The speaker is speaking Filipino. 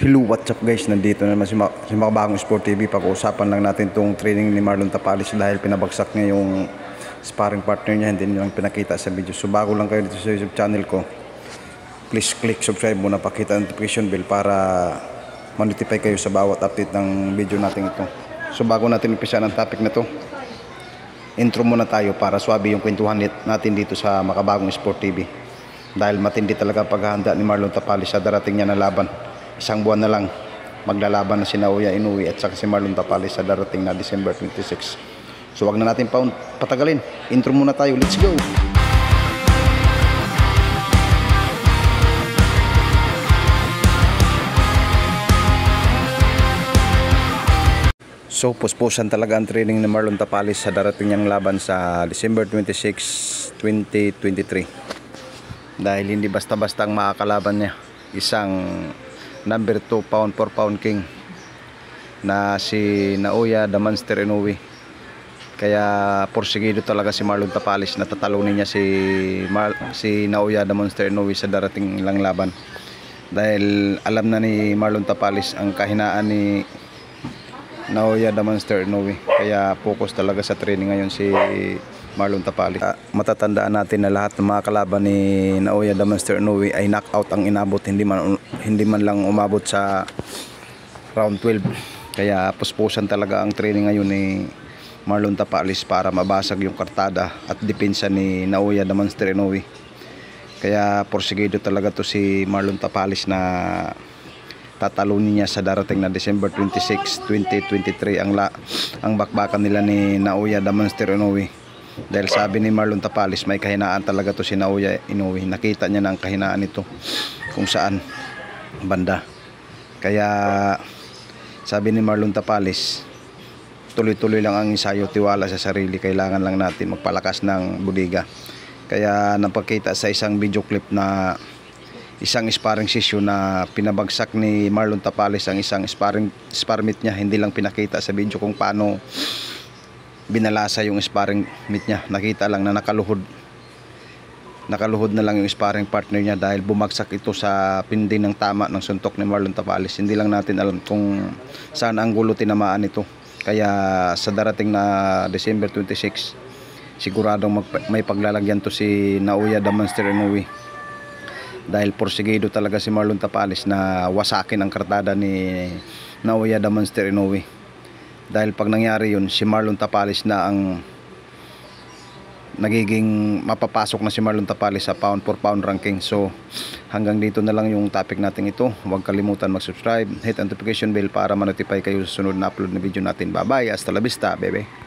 Hello, what's up guys? Nandito na naman si Makabagong Sport TV. Pag-uusapan lang natin itong training ni Marlon Tapalis dahil pinabagsak niya yung sparring partner niya. Hindi nilang pinakita sa video. So bago lang kayo dito sa YouTube channel ko, please click subscribe muna, pakita notification bell para ma-notify kayo sa bawat update ng video natin ito. So bago natin umpisa ng topic na to, intro muna tayo para swabe yung kwentuhan natin dito sa Makabagong Sport TV. Dahil matindi talaga paghahanda ni Marlon Tapalis sa darating niya na laban. Isang buwan na lang maglalaban na si Naoya Inoue at saka si Marlon Tapalis sa darating na December 26. So wag na natin patagalin. Intro muna tayo. Let's go! So puspusan talaga ang training ni Marlon Tapalis sa darating niyang laban sa December 26, 2023. Dahil hindi basta-basta ang makakalaban niya. Isang number 2 pound for pound king na si Naoya the Monster Inoue. Kaya porsigido talaga si Marlon Tapalis na tatalunin niya si Naoya the Monster Inoue sa darating lang laban. Dahil alam na ni Marlon Tapalis ang kahinaan ni Naoya the Monster Inoue. Kaya focus talaga sa training ngayon si Marlon Tapalis. Matatandaan natin na lahat ng mga kalaban ni Naoya the Monster Inoue ay knockout ang inabot, hindi man lang umabot sa round 12. Kaya puspusan talaga ang training ngayon ni Marlon Tapalis para mabasag yung kartada at depensa ni Naoya the Monster Inoue. Kaya porsigido talaga to si Marlon Tapalis na tatalunin niya sa darating na December 26, 2023 ang bakbakan nila ni Naoya the Monster Inoue. Dahil sabi ni Marlon Tapalis, may kahinaan talaga to si Naoya Inoue. Nakita niya na ang kahinaan nito kung saan banda. Kaya sabi ni Marlon Tapalis, tuloy-tuloy lang ang ensayo, tiwala sa sarili. Kailangan lang natin magpalakas ng budiga. Kaya napakita sa isang video clip na isang sparring session na pinabagsak ni Marlon Tapalis ang isang sparring mate niya. Hindi lang pinakita sa video kung paano binalasa yung sparring mate niya. Nakita lang na nakaluhod na lang yung sparring partner niya dahil bumagsak ito sa pindi ng tama ng suntok ni Marlon Tapalis. Hindi lang natin alam kung saan anggulo tinamaan ito. Kaya sa darating na December 26, siguradong may paglalagyan to si Naoya the Monster Inoue. Dahil porsigido talaga si Marlon Tapalis na wasakin ang kartada ni Naoya the Monster Inoue. Dahil pag nangyari yun, si Marlon Tapalis na ang nagiging mapapasok na si Marlon Tapalis sa pound for pound ranking. So hanggang dito na lang yung topic natin ito. Huwag kalimutan mag-subscribe, hit notification bell para ma-notify kayo sa sunod na upload na video natin. Bye bye, hasta la vista, bebe.